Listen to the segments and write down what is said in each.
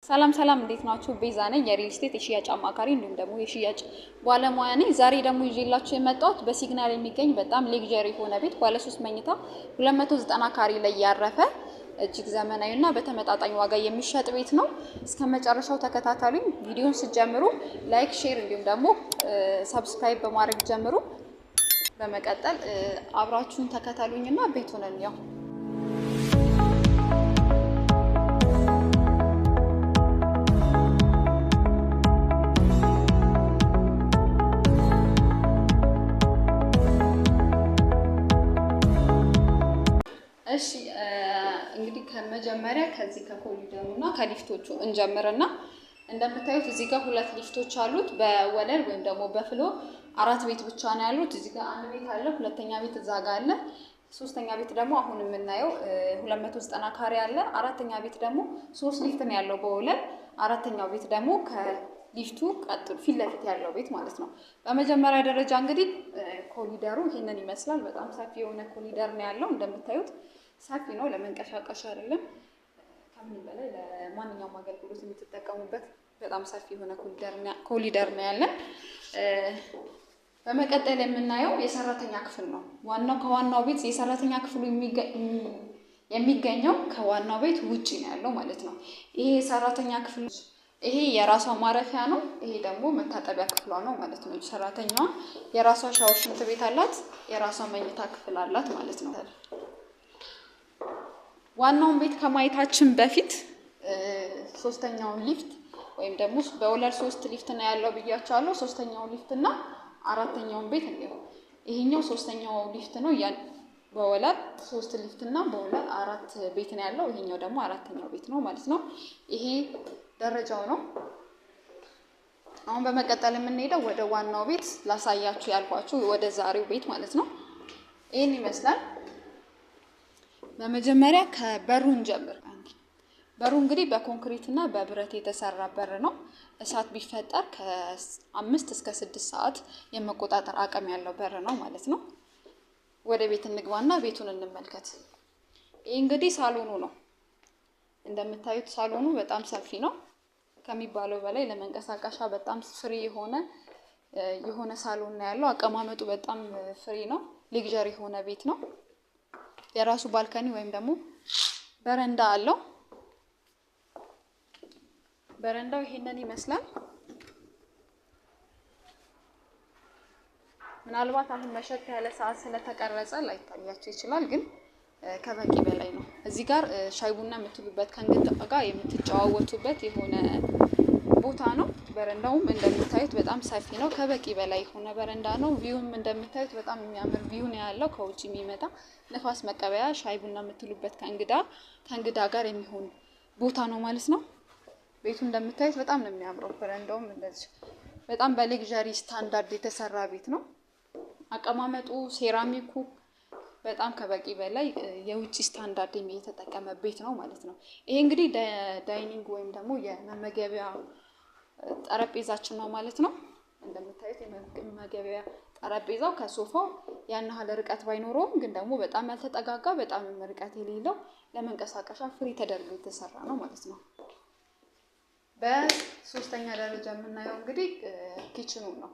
ሰላም ሰላም እንዴት ናችሁ? ቤዛ ነኝ የሪል ስቴት የሽያጭ አማካሪ እንዲሁም ደግሞ የሽያጭ ባለሙያ ነኝ። ዛሬ ደግሞ ይዤላችሁ የመጣሁት በሲግናል የሚገኝ በጣም ሌግዠሪ የሆነ ቤት ባለ 3 መኝታ 290 ካሬ ላይ ያረፈ እጅግ ዘመናዊና በተመጣጣኝ ዋጋ የሚሸጥ ቤት ነው። እስከ መጨረሻው ተከታተሉኝ። ቪዲዮውን ስትጀምሩ ላይክ፣ ሼር እንዲሁም ደግሞ ሰብስክራይብ በማድረግ ጀምሩ። በመቀጠል አብራችሁን ተከታተሉኝና ቤቱን እንየው። እሺ እንግዲህ ከመጀመሪያ ከዚህ ከኮሪደሩና ከሊፍቶቹ እንጀምርና እንደምታዩት እዚህ ጋር 2 ሊፍቶች አሉት። በወለል ወይም ደግሞ በፍሎር 4 ቤት ብቻ ነው ያሉት። እዚህ ጋር 1 ቤት አለ፣ ሁለተኛ ቤት እዛ ጋር አለ፣ ሶስተኛ ቤት ደግሞ አሁን የምናየው 290 ካሬ አለ። አራተኛ ቤት ደግሞ 3 ሊፍት ነው ያለው በወለል። አራተኛው ቤት ደግሞ ከሊፍቱ ቀጥሎ ፊት ለፊት ያለው ቤት ማለት ነው። በመጀመሪያ ደረጃ እንግዲህ ኮሪደሩ ይሄንን ይመስላል። በጣም ሰፊ የሆነ ኮሪደር ነው ያለው። እንደምታዩት ሰፊ ነው፣ ለመንቀሳቀሻ አይደለም። ከምን በላይ ለማንኛውም አገልግሎት የምትጠቀሙበት በጣም ሰፊ የሆነ ኮሪደር ነው ያለን። በመቀጠል የምናየው የሰራተኛ ክፍል ነው። ከዋናው ቤት የሰራተኛ ክፍሉ የሚገኘው ከዋናው ቤት ውጪ ነው ያለው ማለት ነው። ይሄ የሰራተኛ ክፍል ይሄ የራሷ ማረፊያ ነው። ይሄ ደግሞ መታጠቢያ ክፍሏ ነው ማለት ነው። ሰራተኛዋ የራሷ ሻወር፣ ሽንት ቤት አላት፣ የራሷ መኝታ ክፍል አላት ማለት ነው። ዋናውን ቤት ከማየታችን በፊት ሶስተኛውን ሊፍት ወይም ደግሞ በወለል 3 ሊፍት ነው ያለው ብያቸዋለሁ። ሶስተኛውን ሊፍት እና አራተኛውን ቤት እንየው። ይሄኛው ሶስተኛው ሊፍት ነው። በወለል 3 ሊፍት እና በወለል 4 ቤት ነው ያለው። ይሄኛው ደግሞ አራተኛው ቤት ነው ማለት ነው። ይሄ ደረጃው ነው። አሁን በመቀጠል የምንሄደው ወደ ዋናው ቤት ላሳያችሁ ያልኳችሁ ወደ ዛሬው ቤት ማለት ነው። ይሄን ይመስላል። በመጀመሪያ ከበሩን ጀምር። በሩ እንግዲህ በኮንክሪት እና በብረት የተሰራ በር ነው። እሳት ቢፈጠር ከ5 እስከ 6 ሰዓት የመቆጣጠር አቅም ያለው በር ነው ማለት ነው። ወደ ቤት እንግባና ቤቱን እንመልከት። ይሄ እንግዲህ ሳሎኑ ነው። እንደምታዩት ሳሎኑ በጣም ሰፊ ነው ከሚባለው በላይ። ለመንቀሳቀሻ በጣም ፍሪ የሆነ ሳሎን ነው ያለው። አቀማመጡ በጣም ፍሪ ነው። ሌግዠሪ የሆነ ቤት ነው። የራሱ ባልከኒ ወይም ደግሞ በረንዳ አለው። በረንዳው ይሄንን ይመስላል። ምናልባት አሁን መሸት ያለ ሰዓት ስለተቀረጸ ላይታያችሁ ይችላል፣ ግን ከበቂ በላይ ነው። እዚህ ጋር ሻይ ቡና የምትሉበት ከእንግዳ ጋር የምትጨዋወቱበት የሆነ ቦታ ነው። በረንዳውም እንደምታዩት በጣም ሰፊ ነው። ከበቂ በላይ የሆነ በረንዳ ነው። ቪውም እንደምታዩት በጣም የሚያምር ቪው ነው ያለው። ከውጭ የሚመጣ ነፋስ መቀበያ ሻይ ቡና የምትሉበት ከእንግዳ ጋር የሚሆን ቦታ ነው ማለት ነው። ቤቱ እንደምታዩት በጣም ነው የሚያምረው። በረንዳውም እንደዚህ በጣም በሌግዠሪ ስታንዳርድ የተሰራ ቤት ነው። አቀማመጡ፣ ሴራሚኩ በጣም ከበቂ በላይ የውጭ ስታንዳርድ የተጠቀመ ቤት ነው ማለት ነው። ይሄ እንግዲህ ዳይኒንግ ወይም ደግሞ የመመገቢያ ጠረጴዛችን ነው ማለት ነው። እንደምታዩት የመመገቢያ ጠረጴዛው ከሶፋው ያን ያህል ርቀት ባይኖረውም ግን ደግሞ በጣም ያልተጠጋጋ በጣም ርቀት የሌለው ለመንቀሳቀሻ ፍሪ ተደርጎ የተሰራ ነው ማለት ነው። በሶስተኛ ደረጃ የምናየው እንግዲህ ኪችኑ ነው።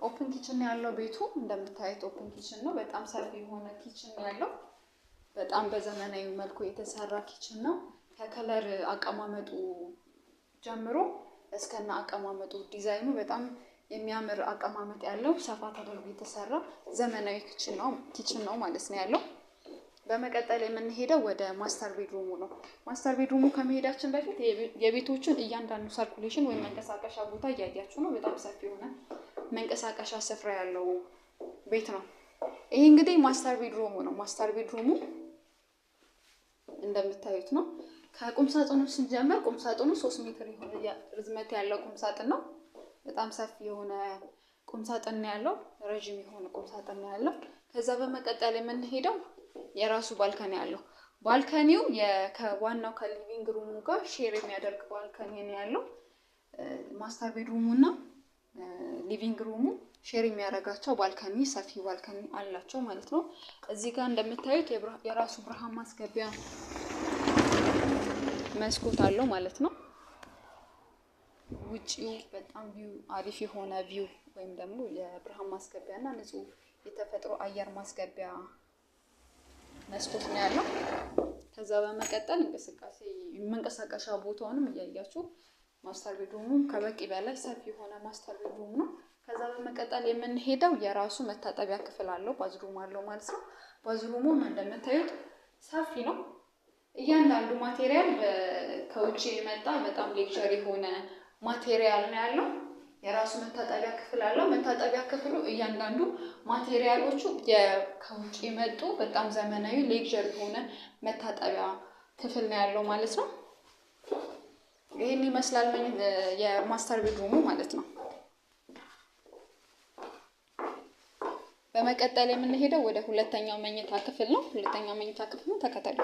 ኦፕን ኪችን ያለው ቤቱ እንደምታዩት ኦፕን ኪችን ነው። በጣም ሰፊ የሆነ ኪችን ያለው በጣም በዘመናዊ መልኩ የተሰራ ኪችን ነው። ከከለር አቀማመጡ ጀምሮ እስከና አቀማመጡ ዲዛይኑ በጣም የሚያምር አቀማመጥ ያለው ሰፋ ተደርጎ የተሰራ ዘመናዊ ኪችን ነው ማለት ነው ያለው። በመቀጠል የምንሄደው ወደ ማስተር ቤድሩሙ ነው። ማስተር ቤድሩሙ ከመሄዳችን በፊት የቤቶችን እያንዳንዱ ሰርኩሌሽን ወይም መንቀሳቀሻ ቦታ እያያችሁ ነው። በጣም ሰፊ የሆነ መንቀሳቀሻ ስፍራ ያለው ቤት ነው። ይሄ እንግዲህ ማስተር ቤድሩሙ ነው። ማስተር ቤድሩሙ እንደምታዩት ነው። ከቁምሳጥኑ ስንጀምር ቁምሳጥኑ 3 ሜትር የሆነ ርዝመት ያለው ቁምሳጥን ነው። በጣም ሰፊ የሆነ ቁምሳጥን ነው ያለው። ረጅም የሆነ ቁምሳጥን ነው ያለው። ከዛ በመቀጠል የምንሄደው የራሱ ባልከኒ አለው። ባልከኒው ከዋናው ከሊቪንግ ሩሙ ጋር ሼር የሚያደርግ ባልከኒ ነው ያለው። ማስተር ቤድሩሙና ሊቪንግ ሩሙ ሼር የሚያደርጋቸው ባልከኒ ሰፊ ባልከኒ አላቸው ማለት ነው። እዚህ ጋር እንደምታዩት የራሱ ብርሃን ማስገቢያ መስኮት አለው ማለት ነው። ውጪው በጣም ቪው አሪፍ የሆነ ቪው ወይም ደግሞ የብርሃን ማስገቢያ እና ንጹህ የተፈጥሮ አየር ማስገቢያ መስኮት ነው ያለው። ከዛ በመቀጠል መንቀሳቀሻ ቦታውንም እያያችሁ ማስተር ቤድሩሙ ከበቂ በላይ ሰፊ የሆነ ማስተር ቤድሩም ነው። ከዛ በመቀጠል የምንሄደው የራሱ መታጠቢያ ክፍል አለው፣ ባዝሩም አለው ማለት ነው። ባዝሩሙ እንደምታዩት ሰፊ ነው። እያንዳንዱ ማቴሪያል ከውጭ የመጣ በጣም ሌክቸር የሆነ ማቴሪያል ነው ያለው። የራሱ መታጠቢያ ክፍል አለው። መታጠቢያ ክፍሉ እያንዳንዱ ማቴሪያሎቹ ከውጭ የመጡ በጣም ዘመናዊ ሌክቸር የሆነ መታጠቢያ ክፍል ነው ያለው ማለት ነው። ይህን ይመስላል የማስተር ቤድሩሙ ማለት ነው። በመቀጠል የምንሄደው ወደ ሁለተኛው መኝታ ክፍል ነው። ሁለተኛው መኝታ ክፍል ነው፣ ተከተሉ።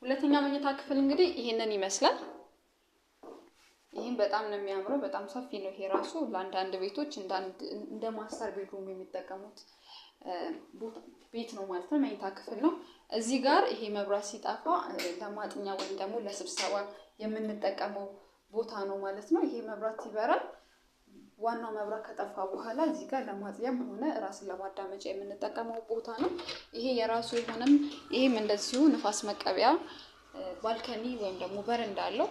ሁለተኛው መኝታ ክፍል እንግዲህ ይሄንን ይመስላል። ይህም በጣም ነው የሚያምረው። በጣም ሰፊ ነው። ይሄ ራሱ ለአንዳንድ ቤቶች እንደ ማስተር ቤድሩም የሚጠቀሙት ቤት ነው ማለት ነው። መኝታ ክፍል ነው። እዚህ ጋር ይሄ መብራት ሲጠፋ ለማጥኛ ወይም ደግሞ ለስብሰባ የምንጠቀመው ቦታ ነው ማለት ነው። ይሄ መብራት ይበራል። ዋናው መብራት ከጠፋ በኋላ እዚህ ጋር ለማጥያም ሆነ ራስን ለማዳመጫ የምንጠቀመው ቦታ ነው። ይሄ የራሱ የሆነም ይሄም እንደዚሁ ንፋስ መቀበያ ባልከኒ ወይም ደግሞ በረንዳ አለው።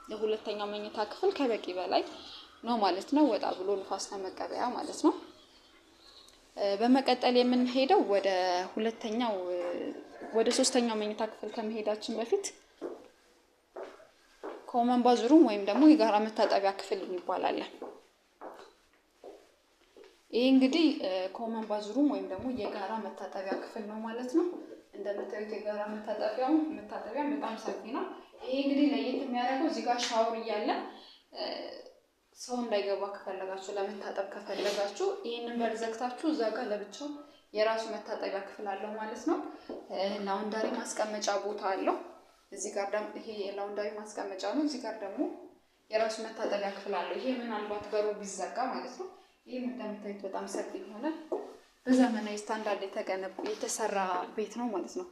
ለሁለተኛው መኝታ ክፍል ከበቂ በላይ ነው ማለት ነው። ወጣ ብሎ ንፋስ ለመቀበያ ማለት ነው። በመቀጠል የምንሄደው ወደ ሶስተኛው መኝታ ክፍል ከመሄዳችን በፊት ኮመን ባዝሩም ወይም ደግሞ የጋራ መታጠቢያ ክፍል ይባላል። ይሄ እንግዲህ ኮመን ባዝሩም ወይም ደግሞ የጋራ መታጠቢያ ክፍል ነው ማለት ነው። እንደምታዩት የጋራ መታጠቢያ በጣም ሰፊ ነው። ይሄ እንግዲህ ለየት የሚያደርገው እዚህ ጋር ሻወር እያለ ሰው እንዳይገባ ከፈለጋችሁ፣ ለመታጠብ ከፈለጋችሁ ይሄንን በር ዘግታችሁ እዛ ጋር ለብቻው የራሱ መታጠቢያ ክፍል አለው ማለት ነው። ላውንደሪ ማስቀመጫ ቦታ አለው። እዚህ ጋር ደግሞ ይሄ የላውንደሪ ማስቀመጫ ነው። እዚህ ጋር ደግሞ የራሱ መታጠቢያ ክፍል አለው። ይሄ ምናልባት በሩ ቢዘጋ ማለት ነው። ይሄ እንደምታዩት በጣም ሰፊ የሆነ በዘመናዊ ስታንዳርድ የተሰራ ቤት ነው ማለት ነው።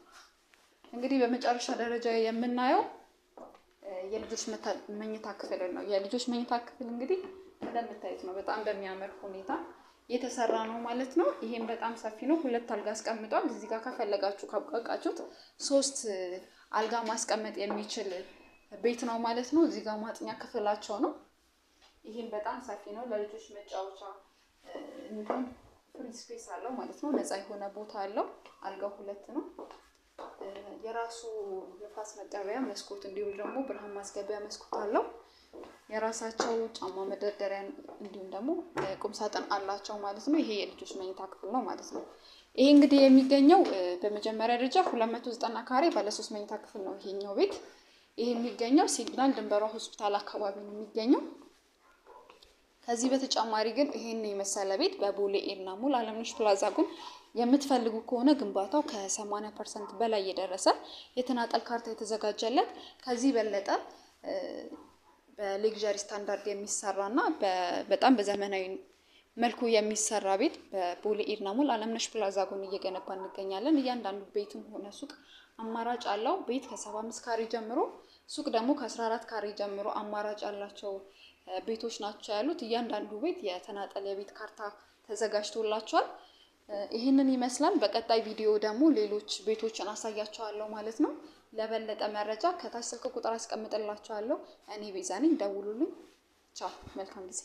እንግዲህ በመጨረሻ ደረጃ የምናየው የልጆች መኝታ ክፍል ነው። የልጆች መኝታ ክፍል እንግዲህ እንደምታዩት ነው። በጣም በሚያምር ሁኔታ የተሰራ ነው ማለት ነው። ይሄም በጣም ሰፊ ነው። 2 አልጋ አስቀምጧል። እዚህ ጋር ከፈለጋችሁ ካብቃቃችሁት 3 አልጋ ማስቀመጥ የሚችል ቤት ነው ማለት ነው። እዚህ ጋር ማጥኛ ክፍላቸው ነው። ይሄም በጣም ሰፊ ነው። ለልጆች መጫወቻ እንዲሁም ፍሪ ስፔስ አለው ማለት ነው። ነፃ የሆነ ቦታ አለው። አልጋው 2 ነው። የራሱ ንፋስ መቀበያ መስኮት እንዲሁም ደግሞ ብርሃን ማስገቢያ መስኮት አለው። የራሳቸው ጫማ መደርደሪያ እንዲሁም ደግሞ ቁም ሳጥን አላቸው ማለት ነው። ይሄ የልጆች መኝታ ክፍል ነው ማለት ነው። ይሄ እንግዲህ የሚገኘው በመጀመሪያ ደረጃ 290 ካሬ ባለ 3 መኝታ ክፍል ነው ይሄኛው ቤት። ይሄ የሚገኘው ሲግናል ድንበሯ ሆስፒታል አካባቢ ነው የሚገኘው። ከዚህ በተጨማሪ ግን ይሄን የመሰለ ቤት በቦሌ ኤድና ሞል አለምነሽ ፕላዛ ጎን የምትፈልጉ ከሆነ ግንባታው ከ80% በላይ የደረሰ የተናጠል ካርታ የተዘጋጀለት ከዚህ በለጠ በሌክዠሪ ስታንዳርድ የሚሰራና በጣም በዘመናዊ መልኩ የሚሰራ ቤት በቦሌ ኤድና ሞል አለምነሽ ፕላዛ ጎን እየገነባ እንገኛለን። እያንዳንዱ ቤትም ሆነ ሱቅ አማራጭ አለው። ቤት ከ75 ካሬ ጀምሮ፣ ሱቅ ደግሞ ከ14 ካሬ ጀምሮ አማራጭ ያላቸው ቤቶች ናቸው ያሉት። እያንዳንዱ ቤት የተናጠል የቤት ካርታ ተዘጋጅቶላቸዋል። ይህንን ይመስላል። በቀጣይ ቪዲዮ ደግሞ ሌሎች ቤቶችን አሳያቸዋለሁ ማለት ነው። ለበለጠ መረጃ ከታች ስልክ ቁጥር አስቀምጥላችኋለሁ። እኔ ቤዛ ነኝ፣ ደውሉልኝ። ቻው፣ መልካም ጊዜ።